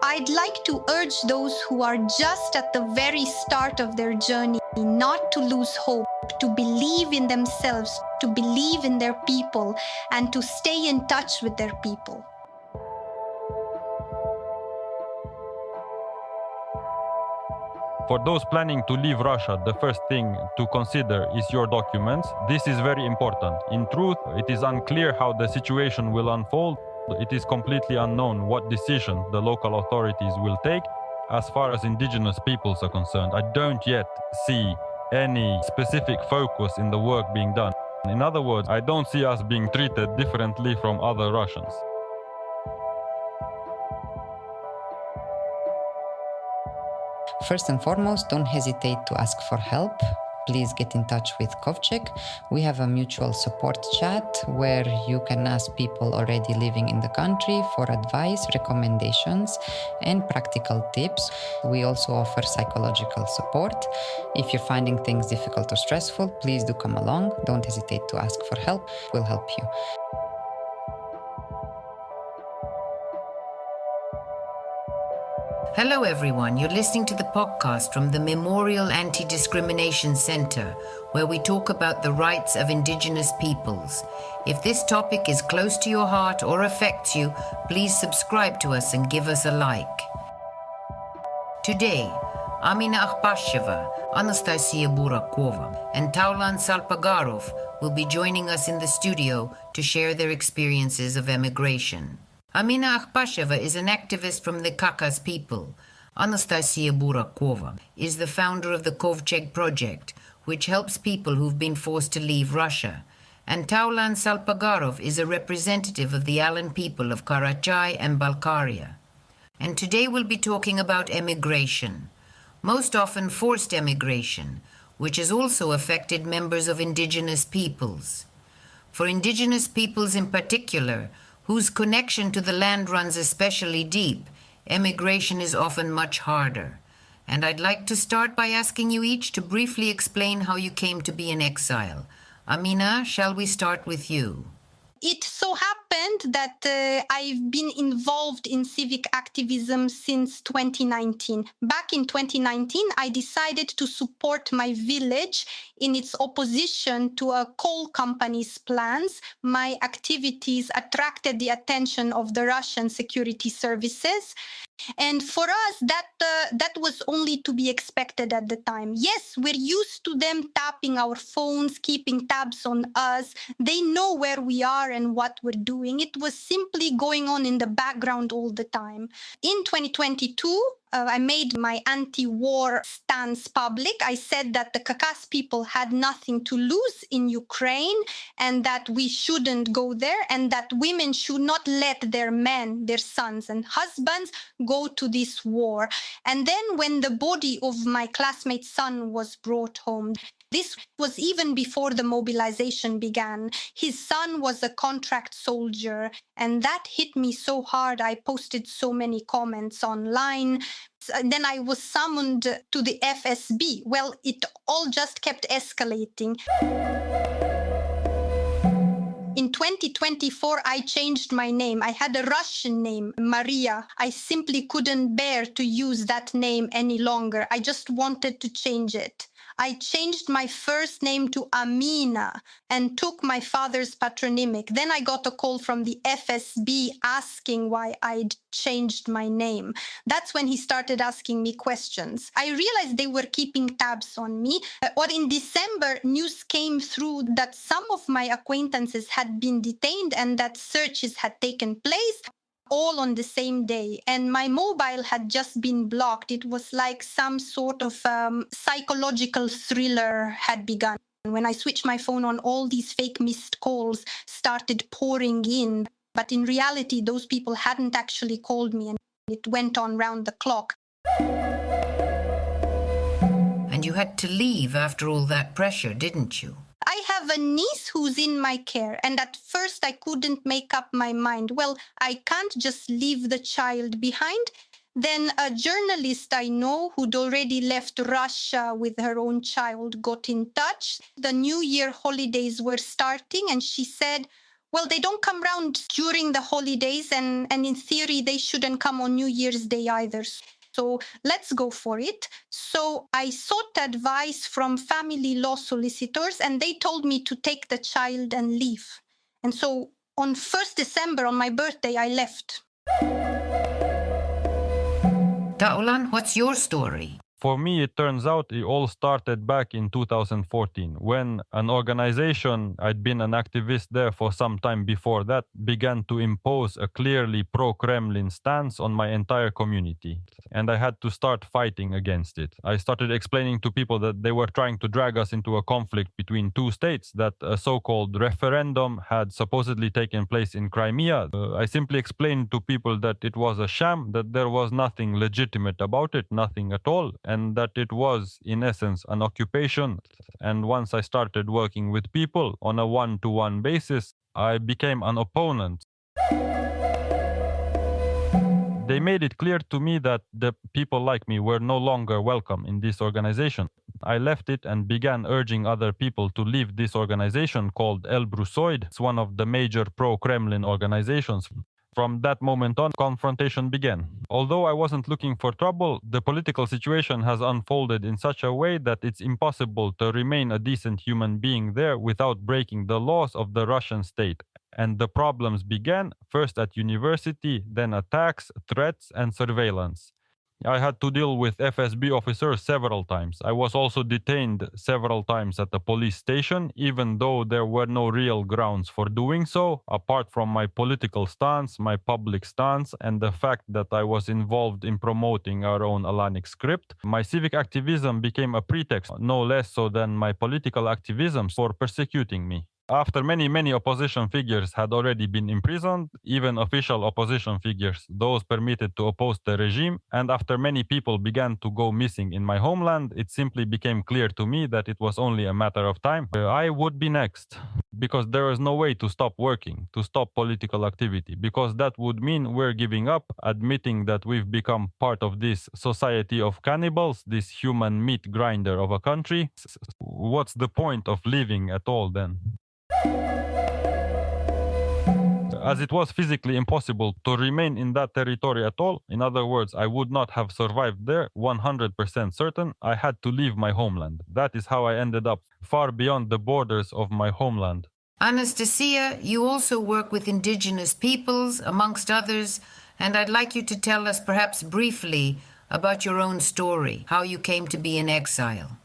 I'd like to urge those who are just at the very start of their journey not to lose hope, to believe in themselves, to believe in their people, and to stay in touch with their people. For those planning to leave Russia, the first thing to consider is your documents. This is very important. In truth, it is unclear how the situation will unfold. It is completely unknown what decision the local authorities will take as far as indigenous peoples are concerned. I don't yet see any specific focus in the work being done. In other words, I don't see us being treated differently from other Russians. First and foremost, don't hesitate to ask for help. Please get in touch with Kovchek. We have a mutual support chat where you can ask people already living in the country for advice, recommendations, and practical tips. We also offer psychological support. If you're finding things difficult or stressful, please do come along. Don't hesitate to ask for help. We'll help you. Hello everyone, you're listening to the podcast from the Memorial Anti-Discrimination Center, where we talk about the rights of Indigenous peoples. If this topic is close to your heart or affects you, please subscribe to us and give us a like. Today, Amina Akhpasheva, Anastasia Burakova, and Taulan Salpagarov will be joining us in the studio to share their experiences of emigration. Amina Akhpasheva is an activist from the Khakas people. Anastasia Burakova is the founder of the Kovchek project, which helps people who've been forced to leave Russia. And Taulan Salpagarov is a representative of the Alan people of Karachay and Balkaria. And today we'll be talking about emigration, most often forced emigration, which has also affected members of indigenous peoples. For indigenous peoples in particular, whose connection to the land runs especially deep, emigration is often much harder. And I'd like to start by asking you each to briefly explain how you came to be in exile. Amina, shall we start with you? It so happened that I've been involved in civic activism since 2019. Back in 2019, I decided to support my village in its opposition to a coal company's plans. My activities attracted the attention of the Russian security services. And for us, that was only to be expected at the time. Yes, we're used to them tapping our phones, keeping tabs on us. They know where we are and what we're doing. It was simply going on in the background all the time. In 2022, I made my anti-war stance public. I said that the Khakas people had nothing to lose in Ukraine and that we shouldn't go there and that women should not let their men, their sons and husbands go to this war. And then when the body of my classmate's son was brought home, this was even before the mobilization began. His son was a contract soldier, and that hit me so hard. I posted so many comments online. Then I was summoned to the FSB. Well, it all just kept escalating. In 2024, I changed my name. I had a Russian name, Maria. I simply couldn't bear to use that name any longer. I just wanted to change it. I changed my first name to Amina and took my father's patronymic. Then I got a call from the FSB asking why I'd changed my name. That's when he started asking me questions. I realized they were keeping tabs on me. Or in December, news came through that some of my acquaintances had been detained and that searches had taken place, all on the same day. And my mobile had just been blocked. It was like some sort of psychological thriller had begun. When I switched my phone on, all these fake missed calls started pouring in. But in reality, those people hadn't actually called me, and it went on round the clock. And you had to leave after all that pressure, didn't you? I have a niece who's in my care, and at first I couldn't make up my mind. Well, I can't just leave the child behind. Then a journalist I know who'd already left Russia with her own child got in touch. The New Year holidays were starting, and she said, well, they don't come round during the holidays, and in theory, they shouldn't come on New Year's Day either. So let's go for it. So I sought advice from family law solicitors, and they told me to take the child and leave. And so on 1st December, on my birthday, I left. Taulan, what's your story? For me, it turns out it all started back in 2014 when an organization, I'd been an activist there for some time before that, began to impose a clearly pro-Kremlin stance on my entire community. And I had to start fighting against it. I started explaining to people that they were trying to drag us into a conflict between two states, that a so-called referendum had supposedly taken place in Crimea. I simply explained to people that it was a sham, that there was nothing legitimate about it, nothing at all, and that it was, in essence, an occupation. And once I started working with people on a one-to-one basis, I became an opponent. They made it clear to me that the people like me were no longer welcome in this organization. I left it and began urging other people to leave this organization called El Brusoid. It's one of the major pro-Kremlin organizations. From that moment on, confrontation began. Although I wasn't looking for trouble, the political situation has unfolded in such a way that it's impossible to remain a decent human being there without breaking the laws of the Russian state. And the problems began first at university, then attacks, threats, and surveillance. I had to deal with FSB officers several times. I was also detained several times at the police station, even though there were no real grounds for doing so, apart from my political stance, my public stance, and the fact that I was involved in promoting our own Alanic script. My civic activism became a pretext, no less so than my political activism, for persecuting me. After many opposition figures had already been imprisoned, even official opposition figures, those permitted to oppose the regime, and after many people began to go missing in my homeland, it simply became clear to me that it was only a matter of time. I would be next, because there is no way to stop working, to stop political activity, because that would mean we're giving up, admitting that we've become part of this society of cannibals, this human meat grinder of a country. What's the point of living at all then? As it was physically impossible to remain in that territory at all, in other words, I would not have survived there, 100% certain, I had to leave my homeland. That is how I ended up far beyond the borders of my homeland. Anastasia, you also work with indigenous peoples, amongst others, and I'd like you to tell us perhaps briefly about your own story, how you came to be in exile.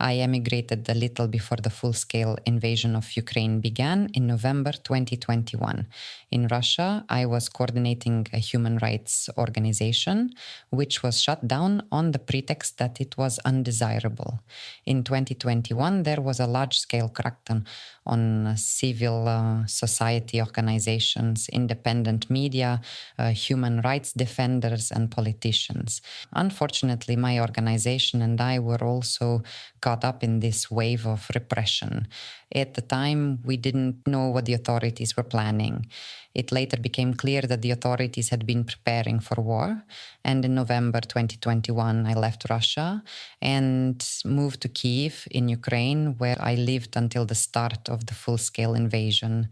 I emigrated a little before the full-scale invasion of Ukraine began in November 2021. In Russia, I was coordinating a human rights organization, which was shut down on the pretext that it was undesirable. In 2021, there was a large-scale crackdown on civil society organizations, independent media, human rights defenders, and politicians. Unfortunately, my organization and I were also caught up in this wave of repression. At the time, we didn't know what the authorities were planning. It later became clear that the authorities had been preparing for war. And in November 2021, I left Russia and moved to Kyiv in Ukraine, where I lived until the start of the full-scale invasion.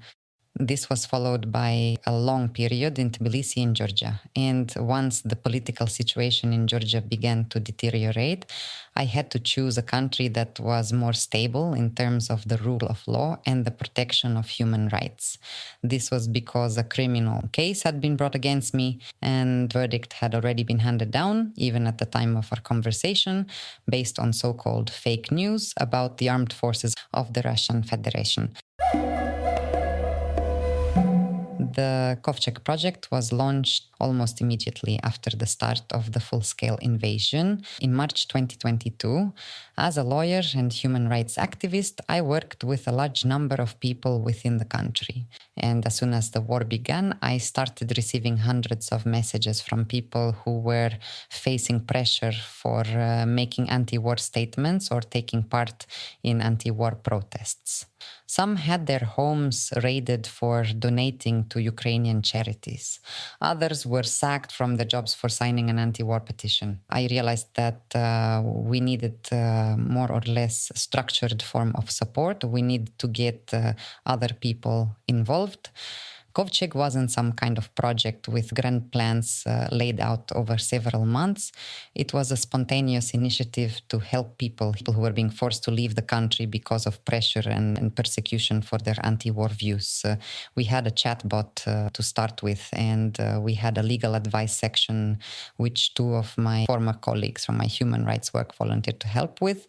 This was followed by a long period in Tbilisi in Georgia. And once the political situation in Georgia began to deteriorate, I had to choose a country that was more stable in terms of the rule of law and the protection of human rights. This was because a criminal case had been brought against me and verdict had already been handed down, even at the time of our conversation, based on so-called fake news about the armed forces of the Russian Federation. The Kovcheg project was launched almost immediately after the start of the full-scale invasion. In March 2022, as a lawyer and human rights activist, I worked with a large number of people within the country. And as soon as the war began, I started receiving hundreds of messages from people who were facing pressure for making anti-war statements or taking part in anti-war protests. Some had their homes raided for donating to Ukrainian charities. Others were sacked from their jobs for signing an anti-war petition. I realized that we needed more or less structured form of support. We need to get other people involved. Kovčeg wasn't some kind of project with grand plans laid out over several months. It was a spontaneous initiative to help people who were being forced to leave the country because of pressure and persecution for their anti-war views. We had a chatbot to start with, and we had a legal advice section, which two of my former colleagues from my human rights work volunteered to help with.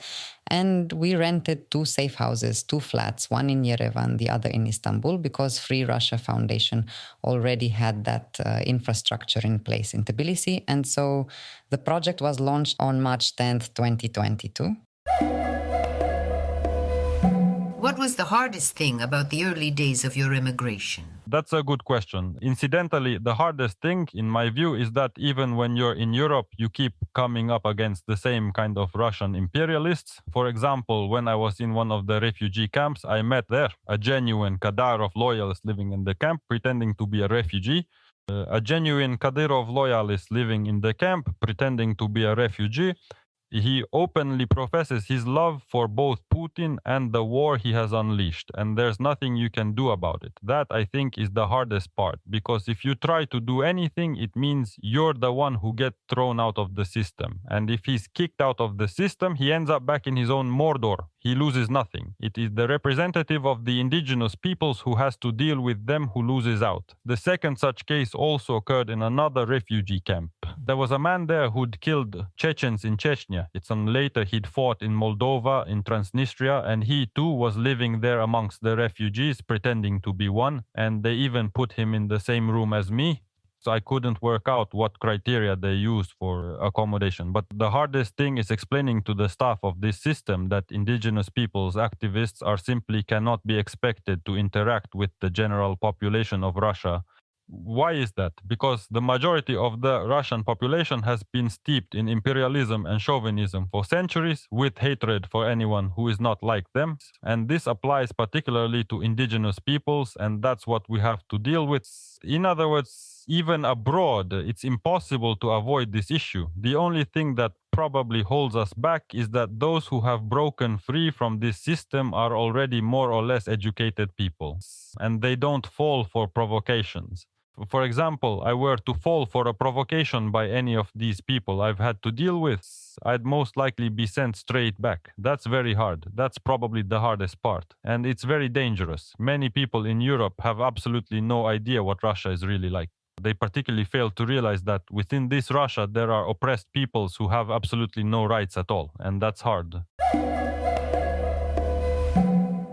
And we rented 2 safe houses, 2 flats, one in Yerevan, the other in Istanbul, because Free Russia Foundation already had that infrastructure in place in Tbilisi. And so the project was launched on March 10th, 2022. What was the hardest thing about the early days of your immigration? That's a good question. Incidentally, the hardest thing, in my view, is that even when you're in Europe, you keep coming up against the same kind of Russian imperialists. For example, when I was in one of the refugee camps, I met there a genuine Kadyrov loyalist living in the camp, pretending to be a refugee. A genuine Kadyrov loyalist living in the camp, pretending to be a refugee. He openly professes his love for both Putin and the war he has unleashed, and there's nothing you can do about it. That, I think, is the hardest part, because if you try to do anything, it means you're the one who gets thrown out of the system. And if he's kicked out of the system, he ends up back in his own Mordor. He loses nothing. It is the representative of the indigenous peoples who has to deal with them who loses out. The second such case also occurred in another refugee camp. There was a man there who'd killed Chechens in Chechnya. Later he'd fought in Moldova, in Transnistria, and he too was living there amongst the refugees, pretending to be one, and they even put him in the same room as me. So I couldn't work out what criteria they used for accommodation. But the hardest thing is explaining to the staff of this system that indigenous peoples activists are simply cannot be expected to interact with the general population of Russia. Why is that? Because the majority of the Russian population has been steeped in imperialism and chauvinism for centuries, with hatred for anyone who is not like them. And this applies particularly to indigenous peoples, and that's what we have to deal with. In other words, even abroad, it's impossible to avoid this issue. The only thing that probably holds us back is that those who have broken free from this system are already more or less educated people, and they don't fall for provocations. For example, I were to fall for a provocation by any of these people I've had to deal with, I'd most likely be sent straight back. That's very hard. That's probably the hardest part. And it's very dangerous. Many people in Europe have absolutely no idea what Russia is really like. They particularly fail to realize that within this Russia, there are oppressed peoples who have absolutely no rights at all. And that's hard.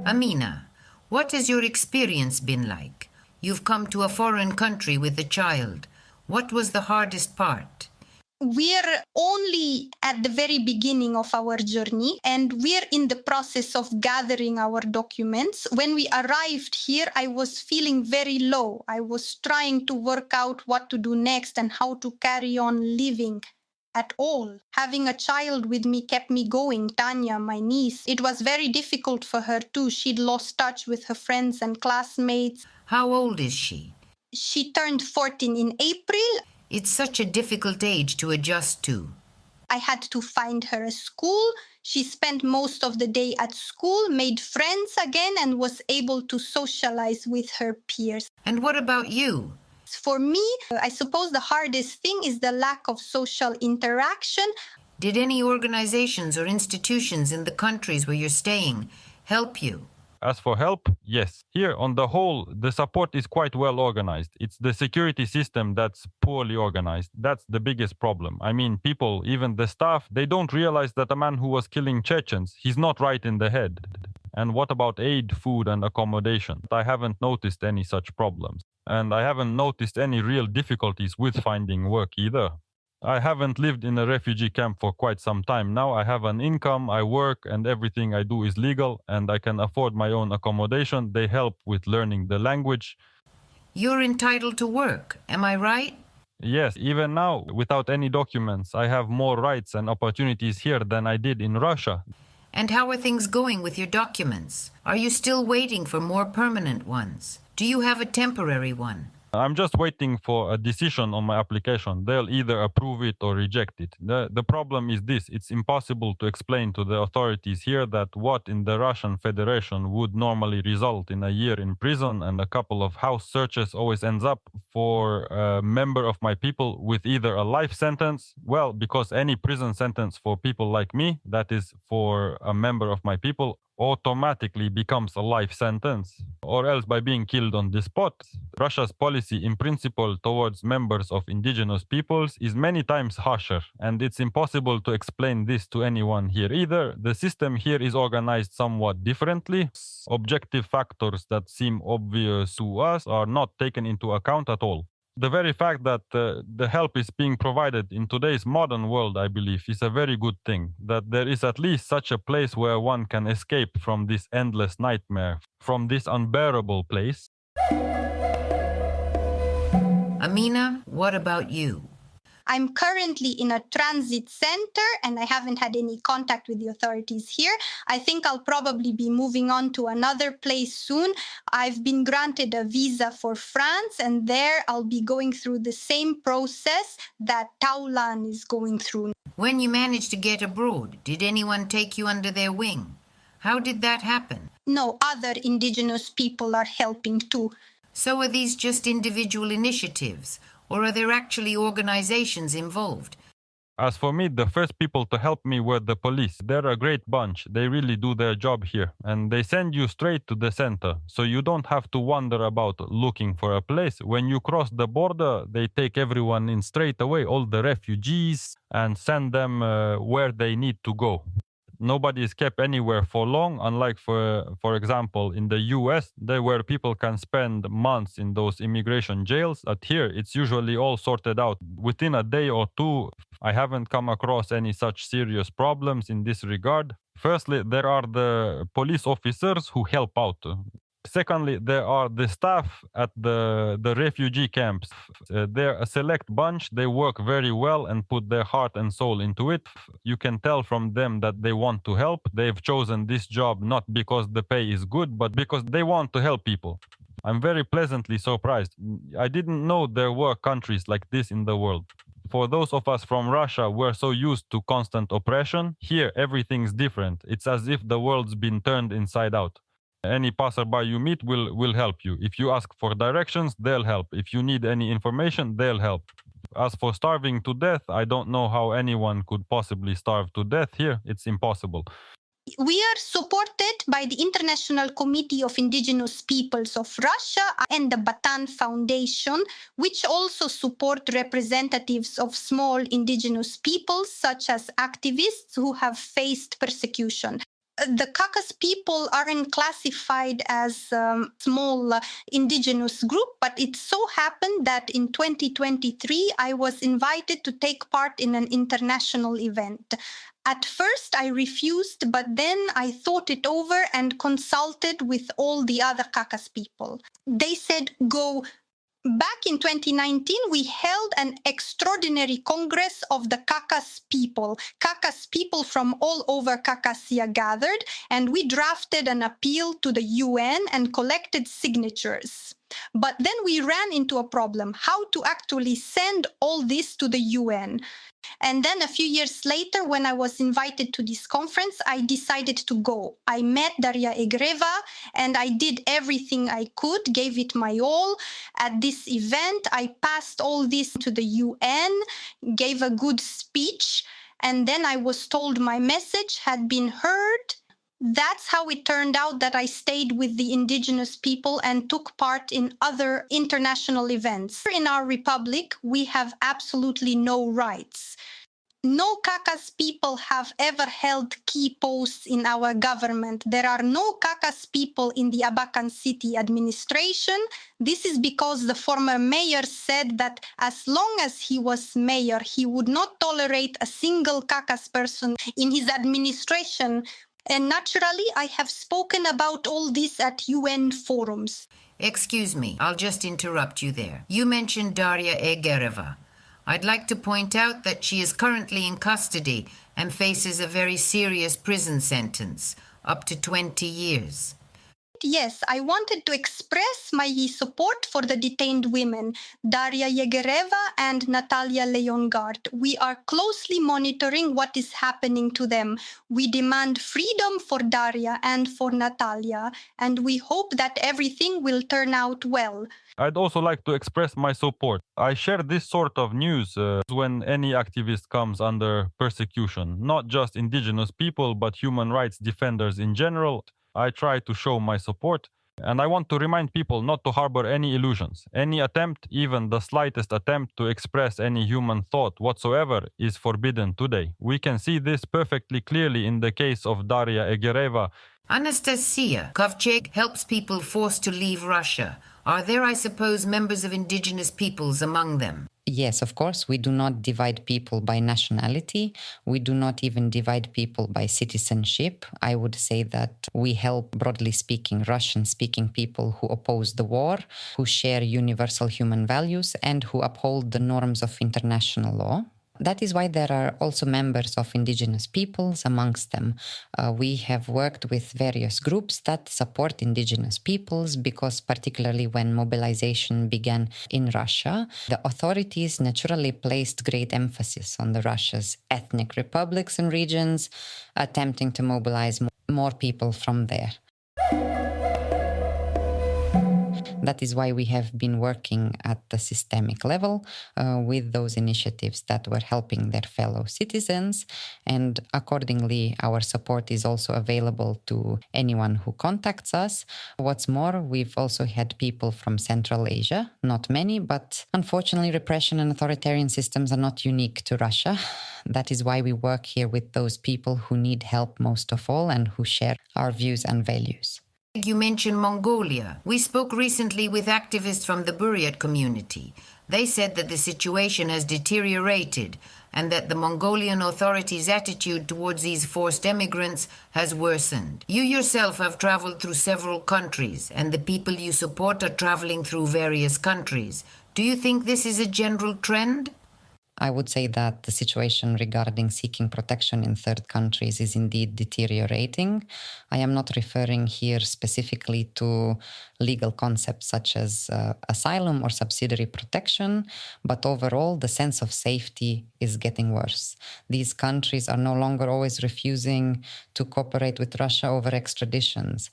Amina, what has your experience been like? You've come to a foreign country with a child. What was the hardest part? We're only at the very beginning of our journey, and we're in the process of gathering our documents. When we arrived here, I was feeling very low. I was trying to work out what to do next and how to carry on living at all. Having a child with me kept me going. Tanya, my niece, it was very difficult for her too. She'd lost touch with her friends and classmates. How old is she? She turned 14 in April. It's such a difficult age to adjust to. I had to find her a school. She spent most of the day at school, made friends again, and was able to socialize with her peers. And what about you? For me, I suppose the hardest thing is the lack of social interaction. Did any organizations or institutions in the countries where you're staying help you? As for help, yes. Here, on the whole, the support is quite well organized. It's the security system that's poorly organized. That's the biggest problem. I mean, people, even the staff, they don't realize that a man who was killing Chechens, he's not right in the head. And what about aid, food, and accommodation? I haven't noticed any such problems. And I haven't noticed any real difficulties with finding work either. I haven't lived in a refugee camp for quite some time now. I have an income, I work, and everything I do is legal, and I can afford my own accommodation. They help with learning the language. You're entitled to work, am I right? Yes, even now, without any documents, I have more rights and opportunities here than I did in Russia. And how are things going with your documents? Are you still waiting for more permanent ones? Do you have a temporary one? I'm just waiting for a decision on my application. They'll either approve it or reject it. The problem is this: it's impossible to explain to the authorities here that what in the Russian Federation would normally result in a year in prison and a couple of house searches always ends up for a member of my people with either a life sentence, well, because any prison sentence for people like me, that is for a member of my people, automatically becomes a life sentence, or else by being killed on the spot. Russia's policy in principle towards members of indigenous peoples is many times harsher, and it's impossible to explain this to anyone here either. The system here is organized somewhat differently. Objective factors that seem obvious to us are not taken into account at all. The very fact that the help is being provided in today's modern world, I believe, is a very good thing. That there is at least such a place where one can escape from this endless nightmare, from this unbearable place. Amina, what about you? I'm currently in a transit center and I haven't had any contact with the authorities here. I think I'll probably be moving on to another place soon. I've been granted a visa for France, and there I'll be going through the same process that Taulan is going through. When you managed to get abroad, did anyone take you under their wing? How did that happen? No, other indigenous people are helping too. So are these just individual initiatives, or are there actually organizations involved? As for me, the first people to help me were the police. They're a great bunch. They really do their job here. And they send you straight to the center. So you don't have to wander about looking for a place. When you cross the border, they take everyone in straight away, all the refugees, and send them where they need to go. Nobody is kept anywhere for long, unlike, for example, in the US, where people can spend months in those immigration jails. At here, it's usually all sorted out within a day or two. I haven't come across any such serious problems in this regard. Firstly, there are the police officers who help out. Secondly, there are the staff at the refugee camps. They're a select bunch. They work very well and put their heart and soul into it. You can tell from them that they want to help. They've chosen this job not because the pay is good, but because they want to help people. I'm very pleasantly surprised. I didn't know there were countries like this in the world. For those of us from Russia, we're so used to constant oppression. Here, everything's different. It's as if the world's been turned inside out. Any passerby you meet will help you. If you ask for directions, they'll help. If you need any information, they'll help. As for starving to death, I don't know how anyone could possibly starve to death here. It's impossible. We are supported by the International Committee of Indigenous Peoples of Russia and the Batan Foundation, which also support representatives of small indigenous peoples, such as activists who have faced persecution. The Khakas people aren't classified as a small indigenous group, but it so happened that in 2023, I was invited to take part in an international event. At first, I refused, but then I thought it over and consulted with all the other Khakas people. They said, go. Back in 2019, we held an extraordinary Congress of the Khakas people. Khakas people from all over Khakassia gathered, and we drafted an appeal to the UN and collected signatures. But then we ran into a problem, how to actually send all this to the UN. And then a few years later, when I was invited to this conference, I decided to go. I met Daria Egreva and I did everything I could, gave it my all. At this event, I passed all this to the UN, gave a good speech, and then I was told my message had been heard. That's how it turned out that I stayed with the indigenous people and took part in other international events. In our republic, we have absolutely no rights. No Khakas people have ever held key posts in our government. There are no Khakas people in the Abakan city administration. This is because the former mayor said that as long as he was mayor, he would not tolerate a single Khakas person in his administration. And naturally, I have spoken about all this at UN forums. Excuse me, I'll just interrupt you there. You mentioned Daria Egereva. I'd like to point out that she is currently in custody and faces a very serious prison sentence, up to 20 years. Yes, I wanted to express my support for the detained women, Daria Yegereva and Natalia Leongard. We are closely monitoring what is happening to them. We demand freedom for Daria and for Natalia, and we hope that everything will turn out well. I'd also like to express my support. I share this sort of news when any activist comes under persecution, not just indigenous people, but human rights defenders in general. I try to show my support, and I want to remind people not to harbor any illusions. Any attempt, even the slightest attempt to express any human thought whatsoever, is forbidden today. We can see this perfectly clearly in the case of Daria Egereva. Anastasia, Kovcheg helps people forced to leave Russia. Are there, I suppose, members of indigenous peoples among them? Yes, of course, we do not divide people by nationality. We do not even divide people by citizenship. I would say that we help, broadly speaking, Russian-speaking people who oppose the war, who share universal human values, and who uphold the norms of international law. That is why there are also members of indigenous peoples amongst them. We have worked with various groups that support indigenous peoples because particularly when mobilization began in Russia, the authorities naturally placed great emphasis on the Russia's ethnic republics and regions, attempting to mobilize more people from there. That is why we have been working at the systemic level with those initiatives that were helping their fellow citizens. And accordingly, our support is also available to anyone who contacts us. What's more, we've also had people from Central Asia, not many, but unfortunately, repression and authoritarian systems are not unique to Russia. That is why we work here with those people who need help most of all and who share our views and values. You mentioned Mongolia. We spoke recently with activists from the Buryat community. They said that the situation has deteriorated and that the Mongolian authorities' attitude towards these forced emigrants has worsened. You yourself have traveled through several countries, and the people you support are traveling through various countries. Do you think this is a general trend? I would say that the situation regarding seeking protection in third countries is indeed deteriorating. I am not referring here specifically to legal concepts such as asylum or subsidiary protection, but overall the sense of safety is getting worse. These countries are no longer always refusing to cooperate with Russia over extraditions.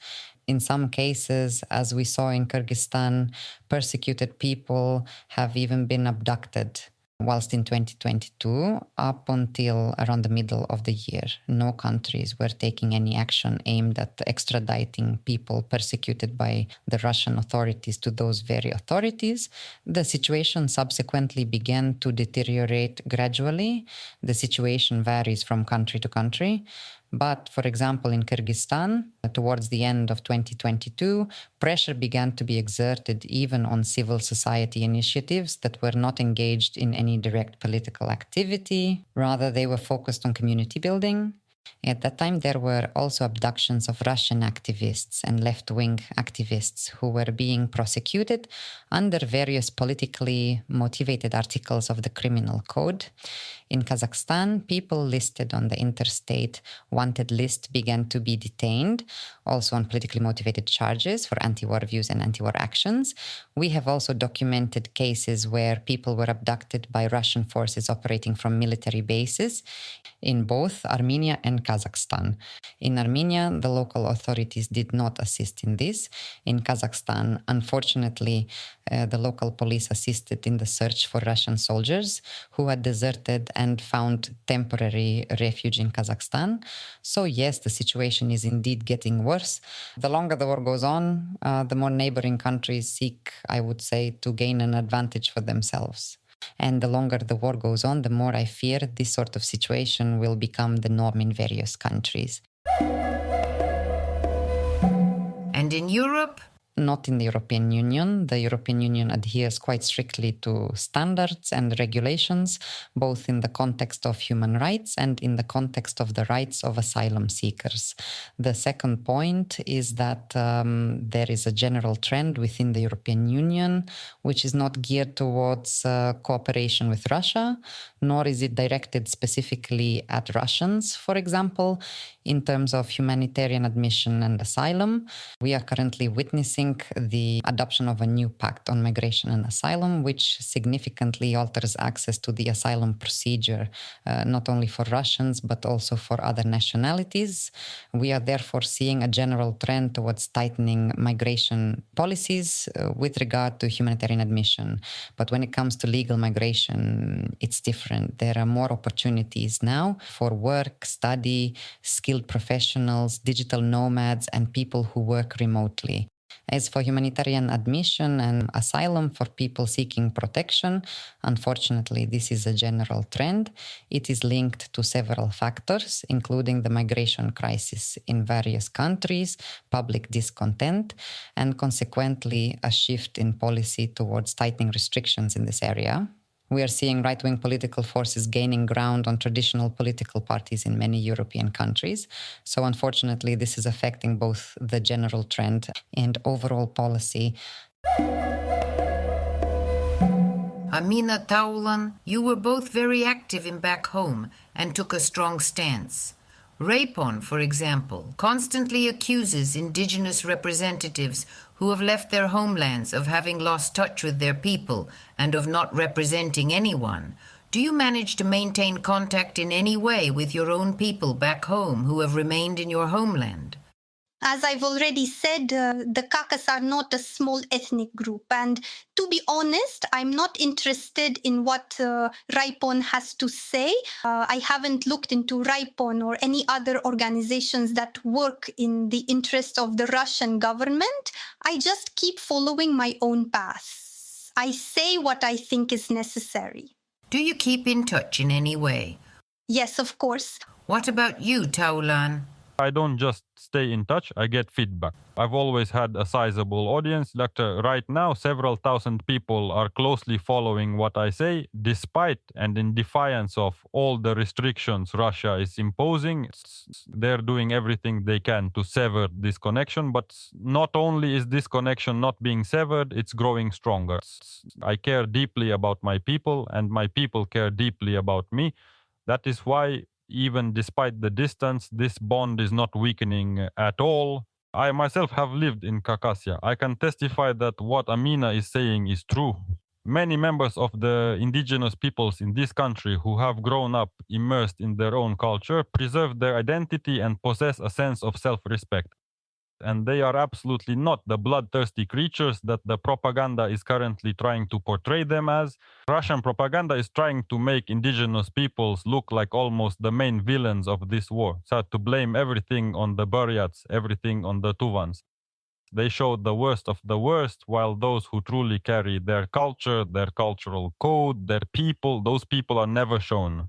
In some cases, as we saw in Kyrgyzstan, persecuted people have even been abducted. Whilst in 2022, up until around the middle of the year, no countries were taking any action aimed at extraditing people persecuted by the Russian authorities to those very authorities. The situation subsequently began to deteriorate gradually. The situation varies from country to country. But, for example, in Kyrgyzstan, towards the end of 2022, pressure began to be exerted even on civil society initiatives that were not engaged in any direct political activity. Rather, they were focused on community building. At that time, there were also abductions of Russian activists and left-wing activists who were being prosecuted under various politically motivated articles of the criminal code. In Kazakhstan, people listed on the interstate wanted list began to be detained, also on politically motivated charges for anti-war views and anti-war actions. We have also documented cases where people were abducted by Russian forces operating from military bases in both Armenia and Kazakhstan. In Armenia, the local authorities did not assist in this. In Kazakhstan, unfortunately, the local police assisted in the search for Russian soldiers who had deserted and found temporary refuge in Kazakhstan. So yes, the situation is indeed getting worse. The longer the war goes on, the more neighboring countries seek, I would say, to gain an advantage for themselves. And the longer the war goes on, the more I fear this sort of situation will become the norm in various countries. And in Europe? Not in the European Union. The European Union adheres quite strictly to standards and regulations, both in the context of human rights and in the context of the rights of asylum seekers. The second point is that there is a general trend within the European Union which is not geared towards cooperation with Russia, nor is it directed specifically at Russians, for example. In terms of humanitarian admission and asylum, we are currently witnessing the adoption of a new pact on migration and asylum, which significantly alters access to the asylum procedure, not only for Russians, but also for other nationalities. We are therefore seeing a general trend towards tightening migration policies with regard to humanitarian admission. But when it comes to legal migration, it's different. There are more opportunities now for work, study, skilled professionals, digital nomads, and people who work remotely. As for humanitarian admission and asylum for people seeking protection, unfortunately, this is a general trend. It is linked to several factors, including the migration crisis in various countries, public discontent, and consequently a shift in policy towards tightening restrictions in this area. We are seeing right-wing political forces gaining ground on traditional political parties in many European countries. So unfortunately, this is affecting both the general trend and overall policy. Amina, Taulan, you were both very active in back home and took a strong stance. Rapon, for example, constantly accuses Indigenous representatives who have left their homelands of having lost touch with their people and of not representing anyone. Do you manage to maintain contact in any way with your own people back home who have remained in your homeland? As I've already said, the Khakas are not a small ethnic group. And to be honest, I'm not interested in what Rapon has to say. I haven't looked into Rapon or any other organizations that work in the interest of the Russian government. I just keep following my own path. I say what I think is necessary. Do you keep in touch in any way? Yes, of course. What about you, Taulan? I don't just stay in touch, I get feedback. I've always had a sizable audience. Right now, several thousand people are closely following what I say, despite and in defiance of all the restrictions Russia is imposing. They're doing everything they can to sever this connection, but not only is this connection not being severed, it's growing stronger. I care deeply about my people, and my people care deeply about me. That is why, even despite the distance, this bond is not weakening at all. I myself have lived in Khakas. I can testify that what Amina is saying is true. Many members of the indigenous peoples in this country who have grown up immersed in their own culture preserve their identity and possess a sense of self-respect. And they are absolutely not the bloodthirsty creatures that the propaganda is currently trying to portray them as. Russian propaganda is trying to make indigenous peoples look like almost the main villains of this war, so to blame everything on the Buryats, everything on the Tuvans. They show the worst of the worst, while those who truly carry their culture, their cultural code, their people, those people are never shown.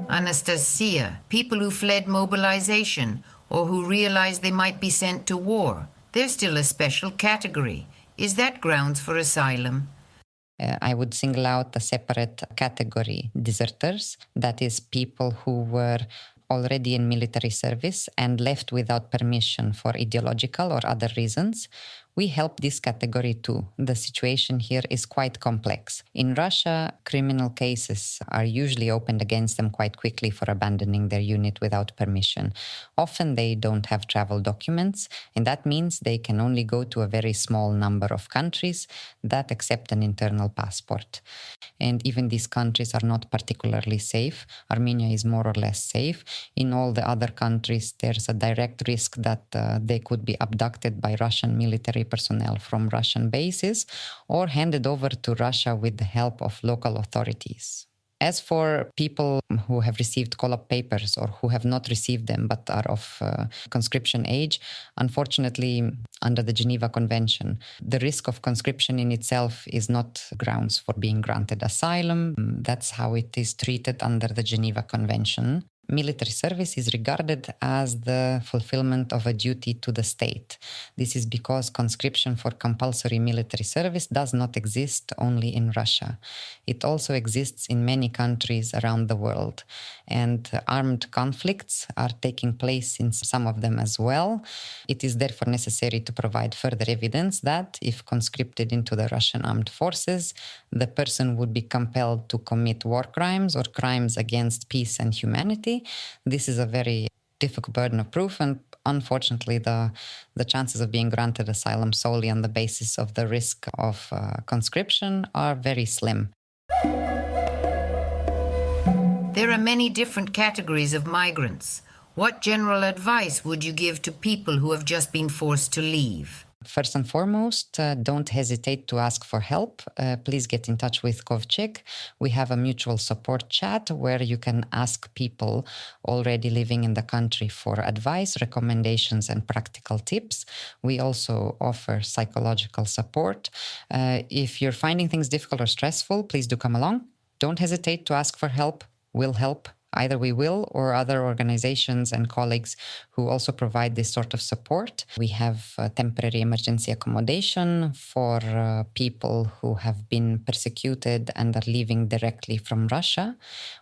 Anastasia, people who fled mobilization or who realized they might be sent to war, they're still a special category. Is that grounds for asylum? I would single out a separate category, deserters, that is people who were already in military service and left without permission for ideological or other reasons. We help this category too. The situation here is quite complex. In Russia, criminal cases are usually opened against them quite quickly for abandoning their unit without permission. Often they don't have travel documents, and that means they can only go to a very small number of countries that accept an internal passport. And even these countries are not particularly safe. Armenia is more or less safe. In all the other countries, there's a direct risk that they could be abducted by Russian military personnel from Russian bases or handed over to Russia with the help of local authorities. As for people who have received call-up papers or who have not received them but are of conscription age, unfortunately, under the Geneva Convention, the risk of conscription in itself is not grounds for being granted asylum. That's how it is treated under the Geneva Convention. Military service is regarded as the fulfillment of a duty to the state. This is because conscription for compulsory military service does not exist only in Russia. It also exists in many countries around the world. And armed conflicts are taking place in some of them as well. It is therefore necessary to provide further evidence that if conscripted into the Russian armed forces, the person would be compelled to commit war crimes or crimes against peace and humanity. This is a very difficult burden of proof, and unfortunately the chances of being granted asylum solely on the basis of the risk of conscription are very slim. There are many different categories of migrants. What general advice would you give to people who have just been forced to leave? First and foremost, don't hesitate to ask for help. Please get in touch with Kovchek. We have a mutual support chat where you can ask people already living in the country for advice, recommendations, and practical tips. We also offer psychological support. If you're finding things difficult or stressful, please do come along. Don't hesitate to ask for help. We'll help. Either we will or other organizations and colleagues who also provide this sort of support. We have temporary emergency accommodation for people who have been persecuted and are leaving directly from Russia.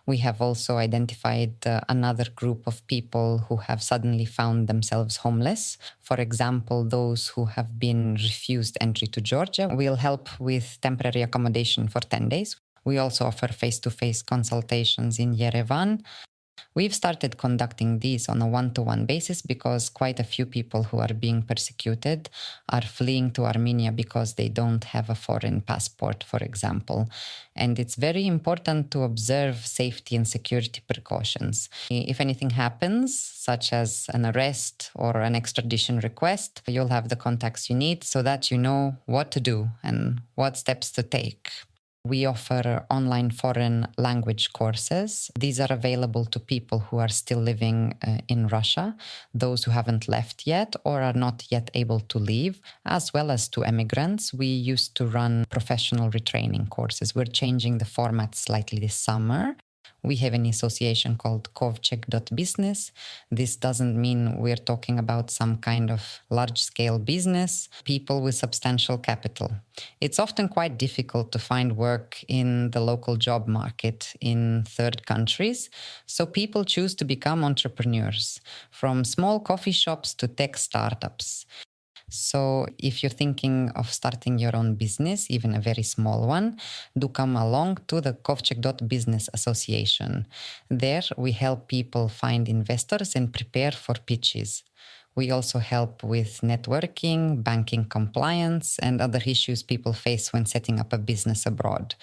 We have also identified another group of people who have suddenly found themselves homeless. For example, those who have been refused entry to Georgia. We'll help with temporary accommodation for 10 days. We also offer face-to-face consultations in Yerevan. We've started conducting these on a one-to-one basis because quite a few people who are being persecuted are fleeing to Armenia because they don't have a foreign passport, for example. And it's very important to observe safety and security precautions. If anything happens, such as an arrest or an extradition request, you'll have the contacts you need so that you know what to do and what steps to take. We offer online foreign language courses. These are available to people who are still living in Russia, those who haven't left yet or are not yet able to leave, as well as to immigrants. We used to run professional retraining courses. We're changing the format slightly this summer. We have an association called Kovchek.business. This doesn't mean we're talking about some kind of large-scale business, people with substantial capital. It's often quite difficult to find work in the local job market in third countries, so people choose to become entrepreneurs, from small coffee shops to tech startups. So if you're thinking of starting your own business, even a very small one, do come along to the Kovchek.business association. There we help people find investors and prepare for pitches. We also help with networking, banking compliance, and other issues people face when setting up a business abroad.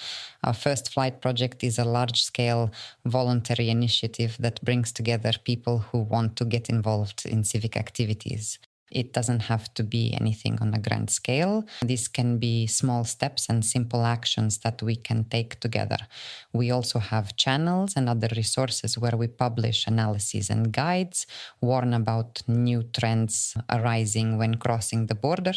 Our First Flight project is a large-scale voluntary initiative that brings together people who want to get involved in civic activities. It doesn't have to be anything on a grand scale. This can be small steps and simple actions that we can take together. We also have channels and other resources where we publish analyses and guides, warn about new trends arising when crossing the border,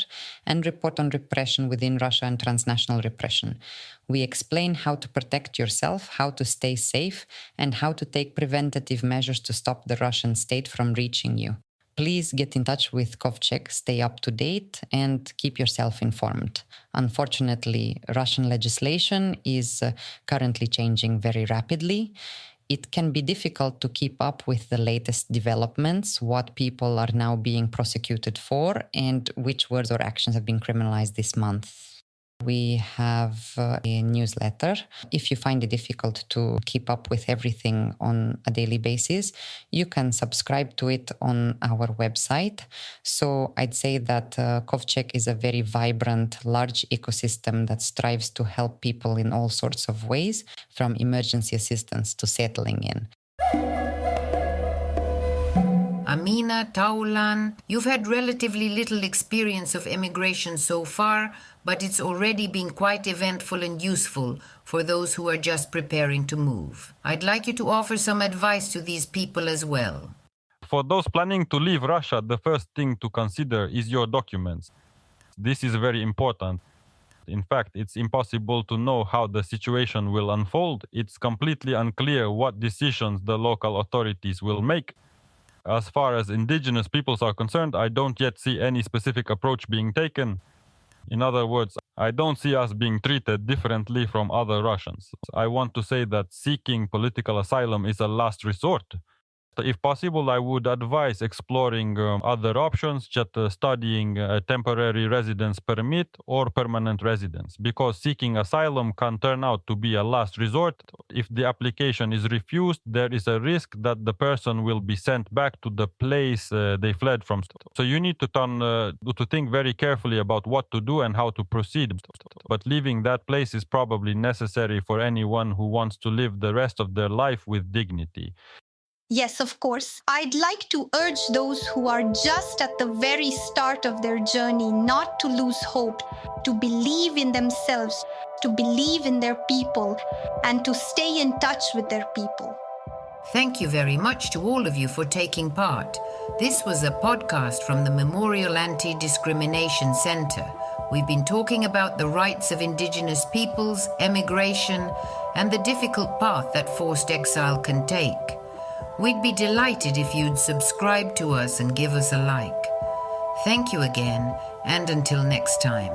and report on repression within Russia and transnational repression. We explain how to protect yourself, how to stay safe, and how to take preventative measures to stop the Russian state from reaching you. Please get in touch with Kovchek, stay up to date, and keep yourself informed. Unfortunately, Russian legislation is currently changing very rapidly. It can be difficult to keep up with the latest developments, what people are now being prosecuted for, and which words or actions have been criminalized this month. We have a newsletter. If you find it difficult to keep up with everything on a daily basis, you can subscribe to it on our website. So I'd say that Kovchek is a very vibrant, large ecosystem that strives to help people in all sorts of ways, from emergency assistance to settling in. Amina, Taulan, you've had relatively little experience of immigration so far, but it's already been quite eventful and useful for those who are just preparing to move. I'd like you to offer some advice to these people as well. For those planning to leave Russia, the first thing to consider is your documents. This is very important. In fact, it's impossible to know how the situation will unfold. It's completely unclear what decisions the local authorities will make. As far as indigenous peoples are concerned, I don't yet see any specific approach being taken. In other words, I don't see us being treated differently from other Russians. I want to say that seeking political asylum is a last resort. If possible, I would advise exploring other options, just studying a temporary residence permit or permanent residence, because seeking asylum can turn out to be a last resort. If the application is refused, there is a risk that the person will be sent back to the place they fled from. So you need to think very carefully about what to do and how to proceed. But leaving that place is probably necessary for anyone who wants to live the rest of their life with dignity. Yes, of course. I'd like to urge those who are just at the very start of their journey not to lose hope, to believe in themselves, to believe in their people, and to stay in touch with their people. Thank you very much to all of you for taking part. This was a podcast from the Memorial Anti-Discrimination Center. We've been talking about the rights of Indigenous peoples, emigration, and the difficult path that forced exile can take. We'd be delighted if you'd subscribe to us and give us a like. Thank you again, and until next time.